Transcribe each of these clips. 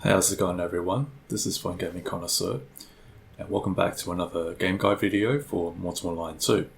Hey, how's it going everyone? This is Fun Gaming Connoisseur, and welcome back to another game guide video for Mortal Online 2.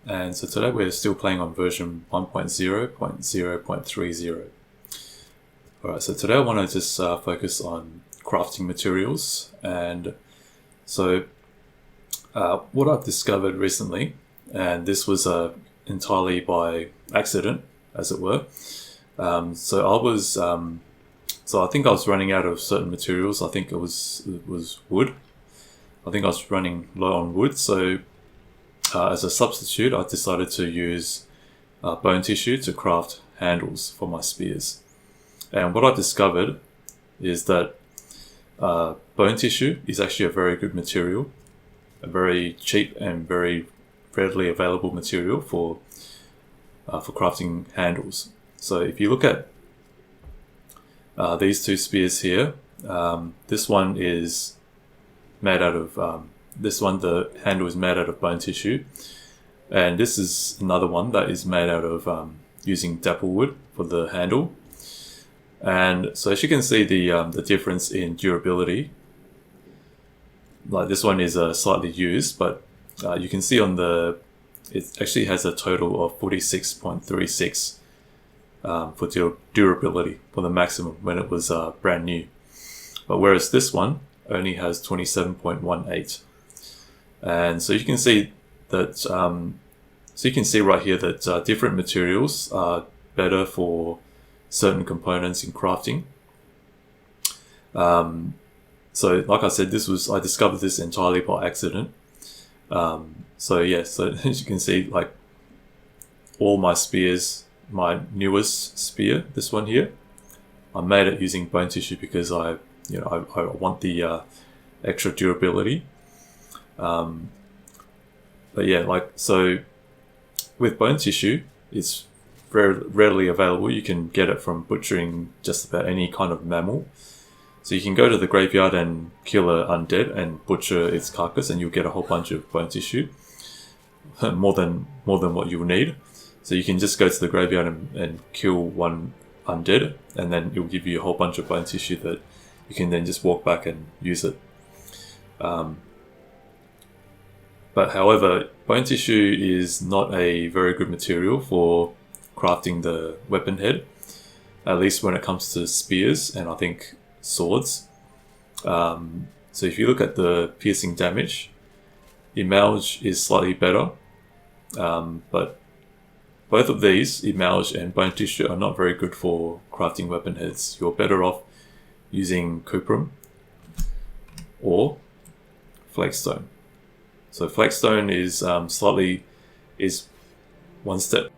And so today we're still playing on version 1.0.0.30. Alright, so today I want to just focus on crafting materials, and so what I've discovered recently, and this was entirely by accident, as it were. So I think I was running out of certain materials. I think it was wood. I think I was running low on wood. So as a substitute, I decided to use bone tissue to craft handles for my spears. And what I discovered is that bone tissue is actually a very good material, a very cheap and very readily available material for crafting handles. So if you look at these two spears here, this one is made out of the handle is made out of bone tissue, and this is another one that is made out of using dabble wood for the handle. And so as you can see, the difference in durability, like this one is slightly used, but you can see it actually has a total of 46.36 for durability for the maximum when it was brand new. But whereas this one only has 27.18. And so you can see that right here that different materials are better for certain components in crafting. So like I said, I discovered this entirely by accident. So as you can see, like all my spears, my newest spear, this one here, I made it using bone tissue because I want the extra durability. So with bone tissue, it's very readily available. You can get it from butchering just about any kind of mammal. So you can go to the graveyard and kill an undead and butcher its carcass, and you'll get a whole bunch of bone tissue, more than what you will need. So you can just go to the graveyard and kill one undead, and then it will give you a whole bunch of bone tissue that you can then just walk back and use it. But however, bone tissue is not a very good material for crafting the weapon head, at least when it comes to spears and I think swords. So if you look at the piercing damage, Emalj is slightly better, but both of these, Emalj and bone tissue, are not very good for crafting weapon heads. You're better off using Cuprum or flagstone. So flagstone is one step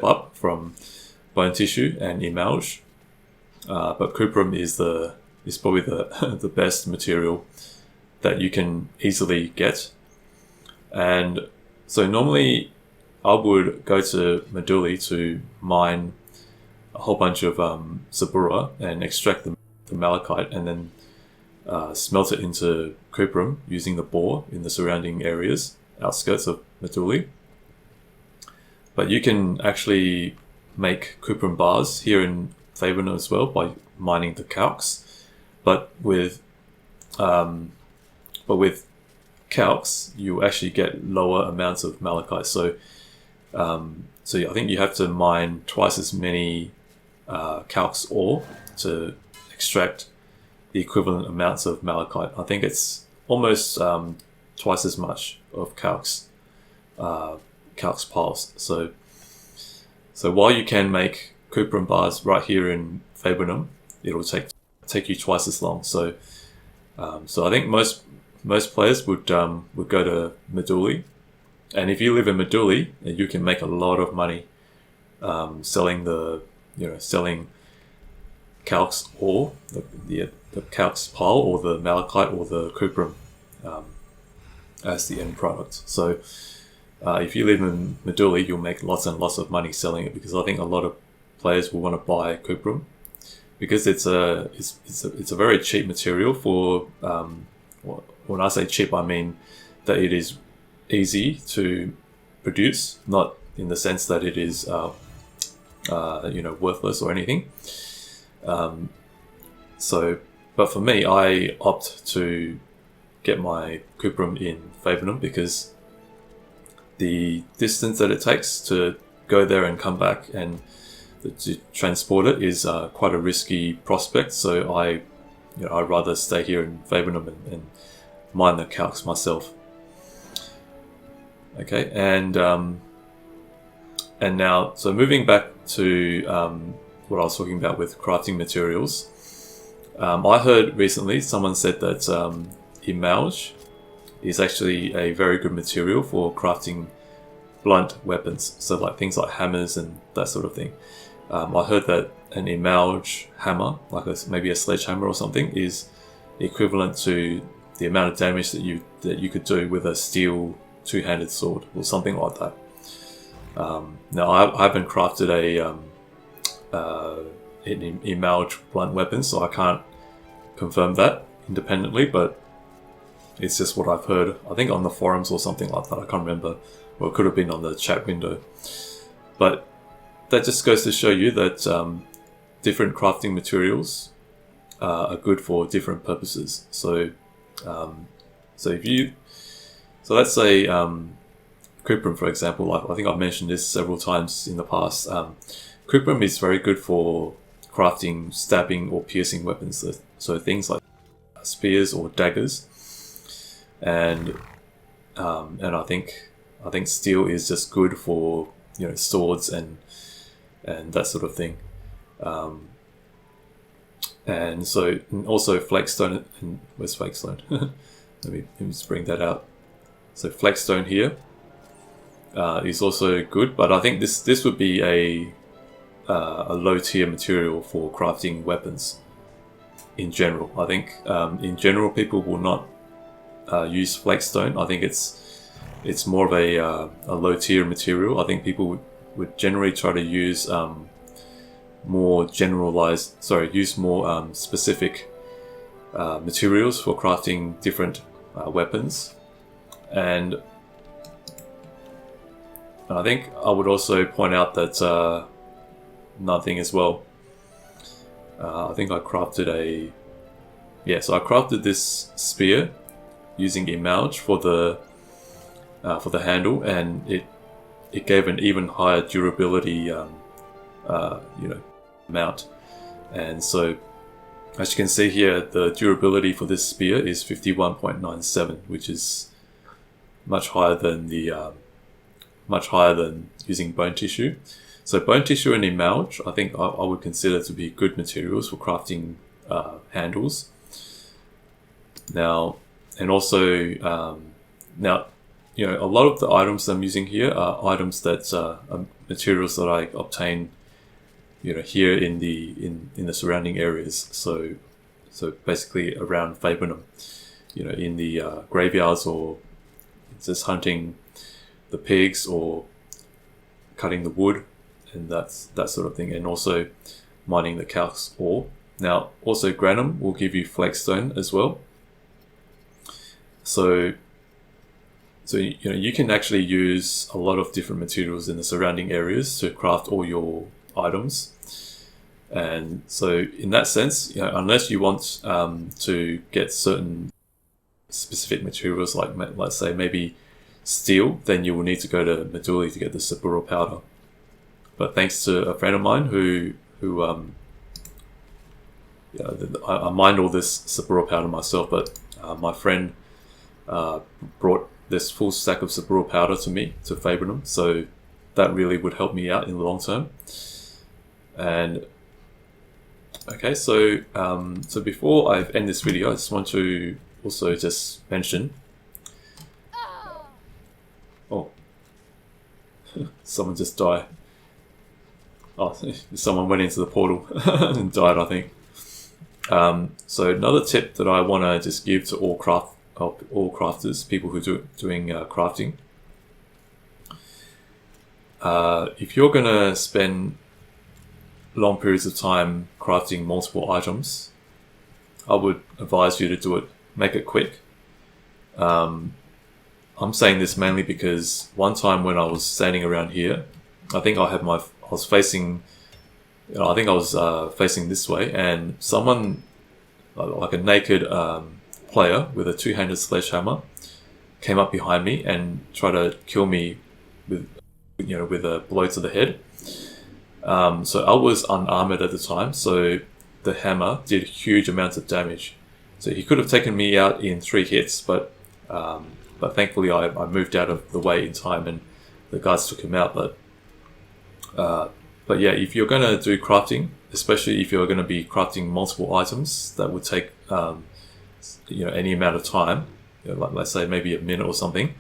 up from bone tissue and Emalj, but Cuprum is probably the best material that you can easily get. And so normally I would go to Meduli to mine a whole bunch of Zabura and extract the malachite, and then smelt it into Cuprum using the bore in the surrounding areas, outskirts of Meduli. But you can actually make Cuprum bars here in favour as well by mining the calx. But with calx, you actually get lower amounts of malachite. So I think you have to mine twice as many calx ore to extract the equivalent amounts of malachite. I think it's almost twice as much of calx piles. So while you can make Cuprum bars right here in Fabrinum, it'll take you twice as long. So I think most players would go to Meduli, and if you live in Meduli, you can make a lot of money selling calx ore, the calx pile, or the malachite, or the Cuprum as the end product. So if you live in Meduli, you'll make lots and lots of money selling it, because I think a lot of players will want to buy Cuprum because it's a very cheap material for. When I say cheap, I mean that it is easy to produce, not in the sense that it is worthless or anything. But for me, I opt to get my Cuprum in favour because the distance that it takes to go there and come back and to transport it is quite a risky prospect. So I'd rather stay here in Favournum and mine the calcs myself. Okay, and now, so moving back to what I was talking about with crafting materials, I heard recently someone said that Emalj is actually a very good material for crafting blunt weapons, so like things like hammers and that sort of thing. I heard that an Emalj hammer, like maybe a sledgehammer or something, is equivalent to the amount of damage that you could do with a steel two-handed sword or something like that. Now I haven't crafted an Emalj blunt weapon, so I can't confirm that independently, but it's just what I've heard, I think on the forums or something like that. I can't remember, or it could have been on the chat window. But that just goes to show you that different crafting materials are good for different purposes. So let's say Cuprum, for example. I think I've mentioned this several times in the past. Cuprum is very good for crafting stabbing or piercing weapons. So things like spears or daggers, and I think steel is just good for swords and that sort of thing. And also flagstone. And where's flagstone? let me just bring that out. So flagstone here is also good, but I think this would be a low tier material for crafting weapons in general. I think in general people will not use flagstone. I think it's more of a low tier material. I think people would generally try to use more specific materials for crafting different weapons. And I think I would also point out that another thing as well. I think I crafted I crafted this spear using Emalj for the handle, and it gave an even higher durability amount. And so, as you can see here, the durability for this spear is 51.97, which is much higher than using bone tissue. So bone tissue and Emalj, I think I would consider to be good materials for crafting handles. Now, and also a lot of the items I'm using here are items that are materials that I obtain, here in the surrounding areas. So basically around Favournum, in the graveyards, or just hunting the pigs or cutting the wood and that sort of thing, and also mining the calx ore. Now, also Granum will give you flagstone as well. So you can actually use a lot of different materials in the surrounding areas to craft all your items. And so in that sense, unless you want to get certain specific materials, like let's say maybe steel, then you will need to go to Meduli to get the Saburo powder. But thanks to a friend of mine who I mined all this Saburo powder myself, but my friend brought this full stack of Saburo powder to me, to Favournum, so that really would help me out in the long term. And okay, so before I end this video, I just want to also just mention. Oh, someone just died. Oh, someone went into the portal and died, I think. So another tip that I want to just give to all crafters, people who doing crafting. If you're going to spend long periods of time crafting multiple items, I would advise you to do it. Make it quick. I'm saying this mainly because one time when I was standing around here, I think I was facing I think I was facing this way, and someone, like a naked player with a two-handed sledgehammer, came up behind me and tried to kill me with a blow to the head. So I was unarmored at the time, so the hammer did huge amounts of damage. So he could have taken me out in 3 hits, but thankfully I moved out of the way in time, and the guards took him out. But yeah, if you're going to do crafting, especially if you're going to be crafting multiple items that would take any amount of time, like let's say maybe a minute or something,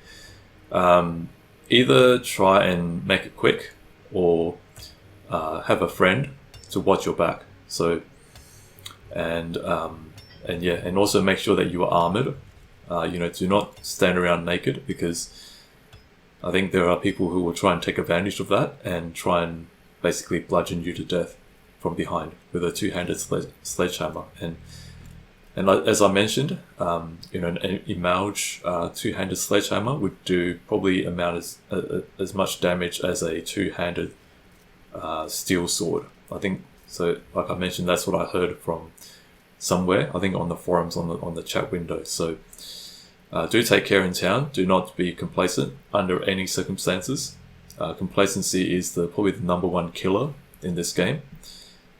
either try and make it quick, or have a friend to watch your back. So and also make sure that you are armored. Do not stand around naked, because I think there are people who will try and take advantage of that and try and basically bludgeon you to death from behind with a two-handed sledgehammer. And as I mentioned, an Emalj two-handed sledgehammer would do probably as much damage as a two-handed steel sword. I think so. Like I mentioned, that's what I heard from somewhere. I think on the forums, on the chat window. So do take care in town. Do not be complacent under any circumstances. Complacency is probably the number one killer in this game,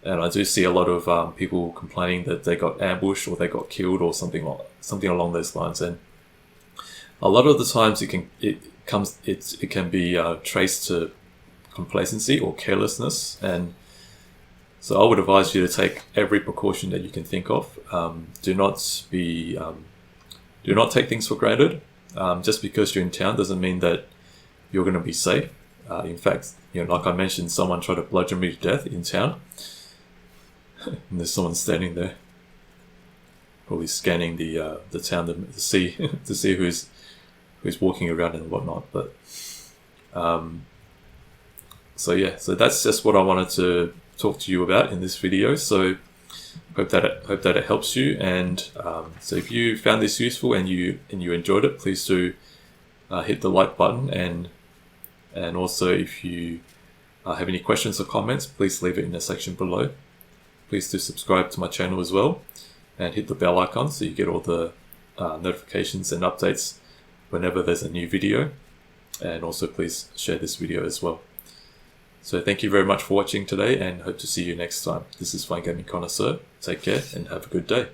and I do see a lot of people complaining that they got ambushed or they got killed or something along those lines. And a lot of the times it can be traced to complacency or carelessness, and so I would advise you to take every precaution that you can think of. Do not take things for granted. Just because you're in town doesn't mean that you're going to be safe. In fact, like I mentioned, someone tried to bludgeon me to death in town, and there's someone standing there, probably scanning the town to see to see who's walking around and whatnot. But so that's just what I wanted to talk to you about in this video. So hope that it helps you. And so if you found this useful and you enjoyed it, please do hit the like button, and also if you have any questions or comments, please leave it in the section below. Please do subscribe to my channel as well, and hit the bell icon so you get all the notifications and updates whenever there's a new video. And also please share this video as well. So thank you very much for watching today, and hope to see you next time. This is Fine Gaming Connoisseur. Take care and have a good day.